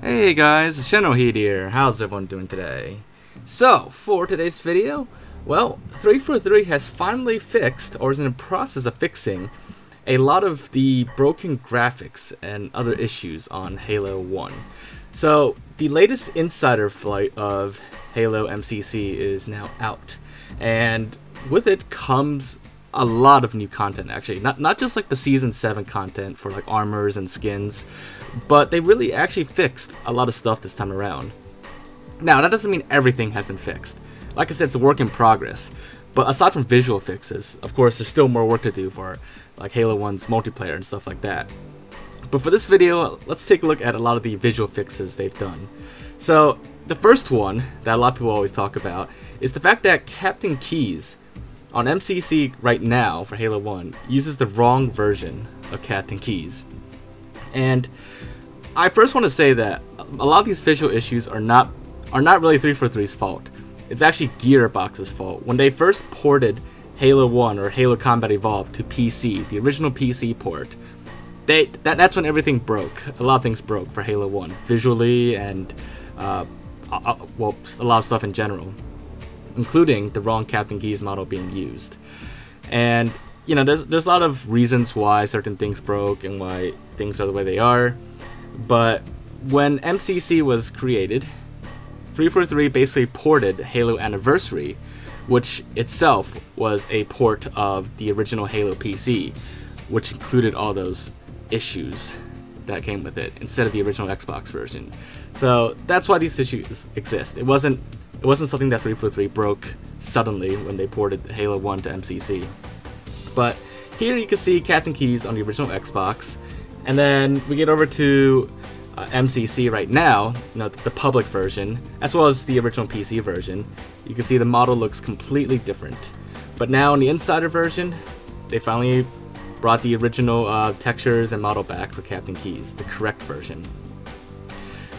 Hey guys, it's Generalkidd here. How's everyone doing today? So, for today's video, well, 343 has finally fixed, or is in the process of fixing, a lot of the broken graphics and other issues on Halo 1. So, the latest insider flight of Halo MCC is now out, and with it comes a lot of new content, actually. Not just like the Season 7 content for like armors and skins, but they really actually fixed a lot of stuff this time around. Now, that doesn't mean everything has been fixed. Like I said, it's a work in progress. But aside from visual fixes, of course, there's still more work to do for like Halo 1's multiplayer and stuff like that. But for this video, let's take a look at a lot of the visual fixes they've done. So, the first one that a lot of people always talk about is the fact that Captain Keyes on MCC right now for Halo 1 uses the wrong version of Captain Keyes. And I first want to say that a lot of these visual issues are not really 343's fault. It's actually Gearbox's fault. When they first ported Halo 1 or Halo Combat Evolved to PC, the original PC port, that's when everything broke. A lot of things broke for Halo 1, visually and well, a lot of stuff in general, including the wrong Captain Keyes model being used. And you know, there's a lot of reasons why certain things broke and why things are the way they are. But when MCC was created, 343 basically ported Halo Anniversary, which itself was a port of the original Halo PC, which included all those issues that came with it, instead of the original Xbox version. So that's why these issues exist. It wasn't something that 343 broke suddenly when they ported Halo 1 to MCC. But here you can see Captain Keyes on the original Xbox, and then we get over to MCC right now, you know, the public version, as well as the original PC version. You can see the model looks completely different. But now in the Insider version, they finally brought the original textures and model back for Captain Keyes, the correct version.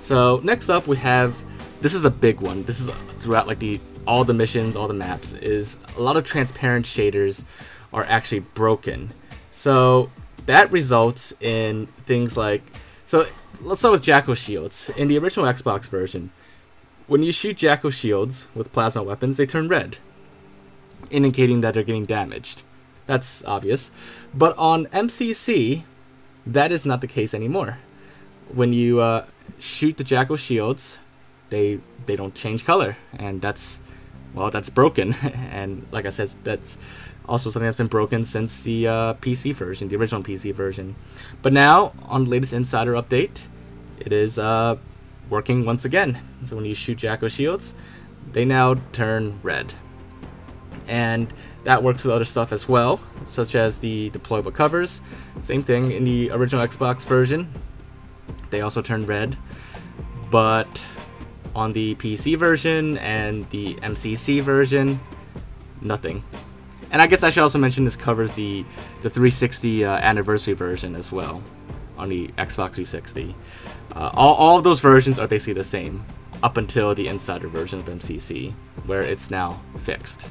So next up we have, this is a big one. This is throughout like all the missions, all the maps, is a lot of transparent shaders are actually broken. So that results in things like, so let's start with Jackal shields. In the original Xbox version, when you shoot Jackal shields with plasma weapons, they turn red, indicating that they're getting damaged. That's obvious. But on MCC, that is not the case anymore. When you shoot the Jackal shields, they don't change color, and that's broken. And like I said, that's also something that's been broken since the PC version, the original PC version. But now, on the latest Insider update, it is working once again. So when you shoot Jackal shields, they now turn red. And that works with other stuff as well, such as the deployable covers. Same thing in the original Xbox version. They also turn red. But on the PC version and the MCC version, nothing. And I guess I should also mention this covers the 360 anniversary version as well on the Xbox 360. All of those versions are basically the same up until the Insider version of MCC, where it's now fixed.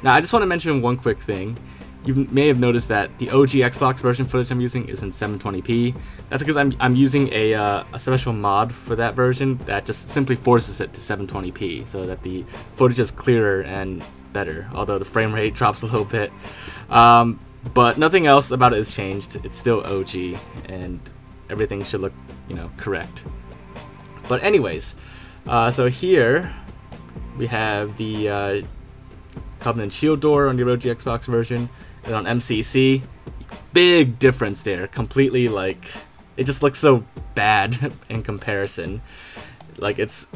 Now, I just want to mention one quick thing. You may have noticed that the OG Xbox version footage I'm using is in 720p. That's because I'm using a special mod for that version that just simply forces it to 720p so that the footage is clearer and better, although the frame rate drops a little bit. But nothing else about it has changed. It's still OG, and everything should look, you know, correct. But anyways, so here we have the Covenant shield door on the OG Xbox version, and on MCC, big difference there. Completely, like, it just looks so bad in comparison. Like, it's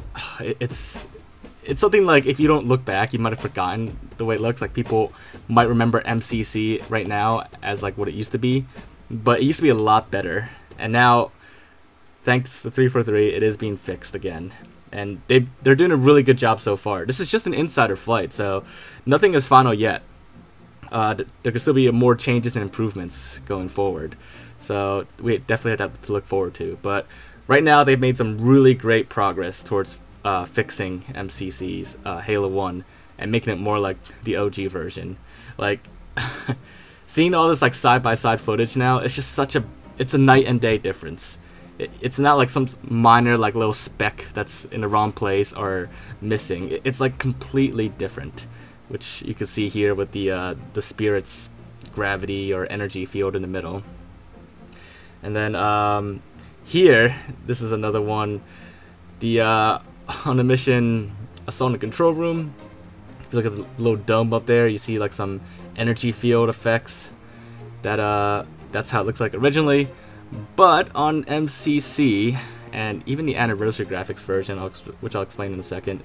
something like, if you don't look back, you might have forgotten the way it looks. Like, people might remember MCC right now as like what it used to be, but it used to be a lot better. And now, thanks to 343, it is being fixed again. And they're doing a really good job so far. This is just an Insider flight, so nothing is final yet. There could still be more changes and improvements going forward. So we definitely have that to look forward to. But right now, they've made some really great progress towards fixing MCC's Halo 1 and making it more like the OG version. Like, seeing all this like side-by-side footage now, it's just it's a night and day difference. It's not like some minor like little speck that's in the wrong place or missing. It's like completely different, which you can see here with the spirit's gravity or energy field in the middle. And then here, this is another one. The on the mission Assault on the Control Room. If you look at the little dome up there, you see like some energy field effects. That's how it looks like originally. But on MCC and even the anniversary graphics version, which I'll explain in a second,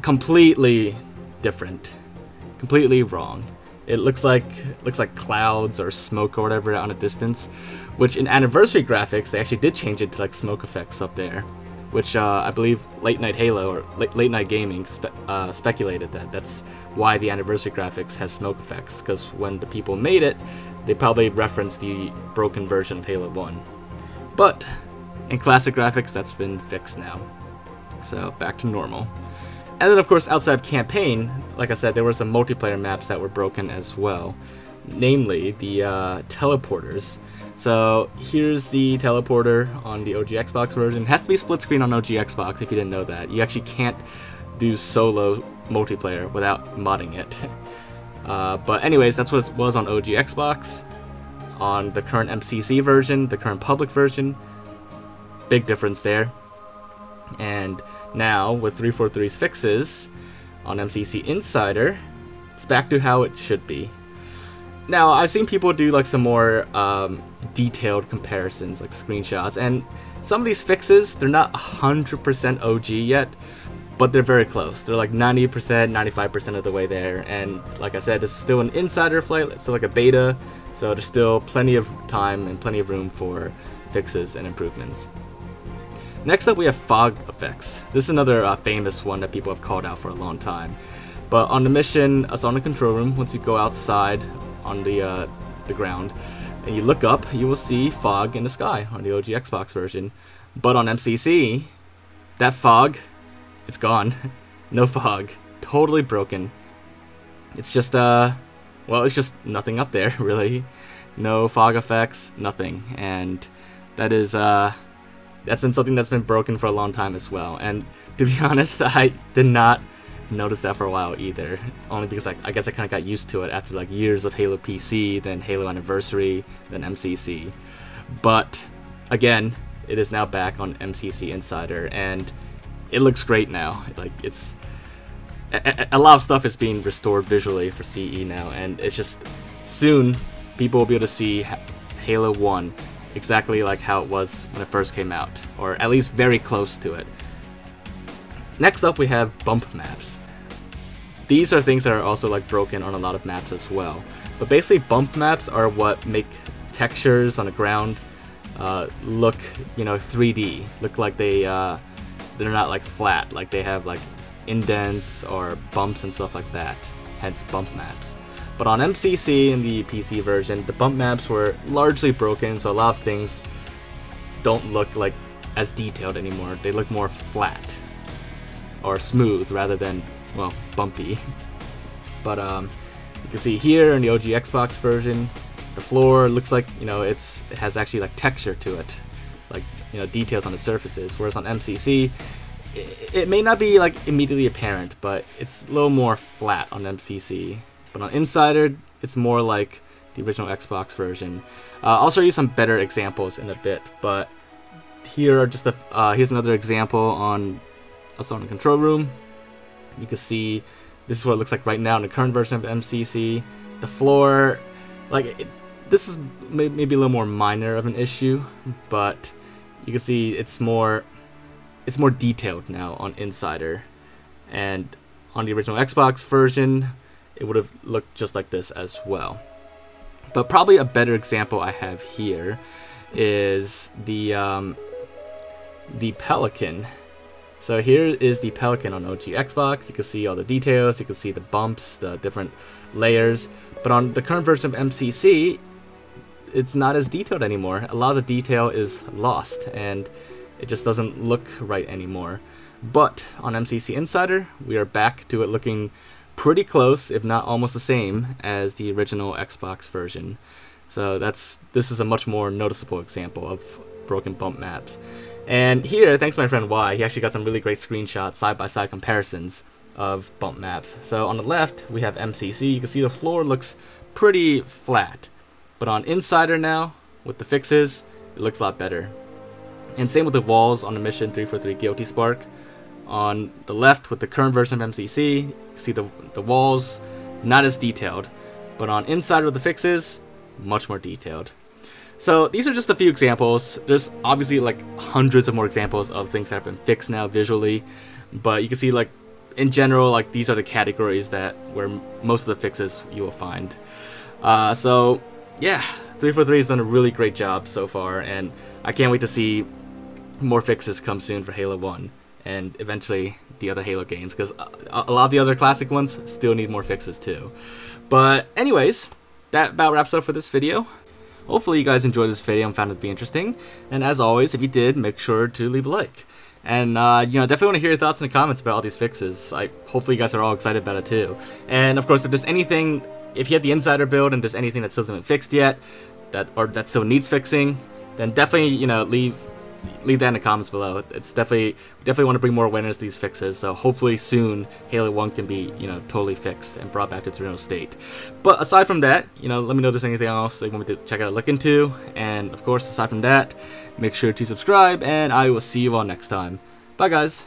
completely different, completely wrong. It looks like clouds or smoke or whatever on a distance, which in anniversary graphics they actually did change it to like smoke effects up there, which I believe Late Night Halo or Late Night Gaming speculated that's why the anniversary graphics has smoke effects, because when the people made it, they probably referenced the broken version of Halo 1. But in classic graphics, that's been fixed now. So back to normal. And then of course outside of campaign, like I said, there were some multiplayer maps that were broken as well. Namely the teleporters. So here's the teleporter on the OG Xbox version. It has to be split screen on OG Xbox if you didn't know that. You actually can't do solo multiplayer without modding it. But anyways, that's what it was on OG Xbox. On the current MCC version, the current public version, big difference there. And now with 343's fixes on MCC Insider, it's back to how it should be. Now I've seen people do like some more detailed comparisons, like screenshots, and some of these fixes, they're not 100% OG yet, but they're very close. They're like 90%, 95% of the way there. And like I said, this is still an insider flight. It's still like a beta, so there's still plenty of time and plenty of room for fixes and improvements. Next up, we have fog effects. This is another famous one that people have called out for a long time. But on the mission Assault on the Control Room, once you go outside on the ground and you look up, you will see fog in the sky on the OG Xbox version. But on MCC, that fog, it's gone. No fog. Totally broken. It's just well, it's just nothing up there, really. No fog effects, nothing. And that is that's been something that's been broken for a long time as well. And to be honest, I did not notice that for a while either. Only because I guess I kind of got used to it after like years of Halo PC, then Halo Anniversary, then MCC. But again, it is now back on MCC Insider, and it looks great now. Like it's a lot of stuff is being restored visually for CE now, and it's just soon people will be able to see Halo 1 exactly like how it was when it first came out, or at least very close to it. Next up, we have bump maps. These are things that are also like broken on a lot of maps as well. But basically, bump maps are what make textures on the ground look, 3D. Look like they're not like flat, like they have like indents or bumps and stuff like that. Hence, bump maps. But on MCC in the PC version, the bump maps were largely broken, so a lot of things don't look like as detailed anymore. They look more flat or smooth rather than, well, bumpy. But you can see here in the OG Xbox version, the floor looks like, it has actually like texture to it, like, details on the surfaces. Whereas on MCC, it may not be like immediately apparent, but it's a little more flat on MCC. But on Insider, it's more like the original Xbox version. I'll show you some better examples in a bit, but here are just here's another example on Assault on the Control Room. You can see this is what it looks like right now in the current version of MCC. The floor, this is maybe a little more minor of an issue, but you can see it's more detailed now on Insider, and on the original Xbox version, it would have looked just like this as well. But probably a better example I have here is the Pelican. So here is the Pelican on OG Xbox. You can see all the details, you can see the bumps, the different layers. But on the current version of MCC, it's not as detailed anymore. A lot of the detail is lost, and it just doesn't look right anymore. But on MCC Insider, we are back to it looking pretty close, if not almost the same as the original Xbox version. So this is a much more noticeable example of broken bump maps. And here, thanks to my friend Y, he actually got some really great screenshots, side-by-side comparisons of bump maps. So on the left, we have MCC. You can see the floor looks pretty flat. But on Insider now, with the fixes, it looks a lot better. And same with the walls on the mission 343 Guilty Spark. On the left, with the current version of MCC, you see the walls not as detailed. But on Insider with the fixes, much more detailed. So these are just a few examples. There's obviously like hundreds of more examples of things that have been fixed now visually, but you can see like in general, like these are the categories that where most of the fixes you will find. So yeah, 343 has done a really great job so far, and I can't wait to see more fixes come soon for Halo 1 and eventually the other Halo games, because a lot of the other classic ones still need more fixes too. But anyways, that about wraps up for this video. Hopefully you guys enjoyed this video and found it to be interesting. And as always, if you did, make sure to leave a like. And definitely want to hear your thoughts in the comments about all these fixes. Hopefully you guys are all excited about it too. And of course, if there's anything, if you had the Insider build and there's anything that still hasn't been fixed yet, that still needs fixing, then definitely leave that in the comments below. It's definitely want to bring more awareness to these fixes. So hopefully soon Halo 1 can be totally fixed and brought back to its original state. But aside from that, let me know if there's anything else that you want me to check out or look into. And of course, aside from that, make sure to subscribe, and I will see you all next time. Bye guys.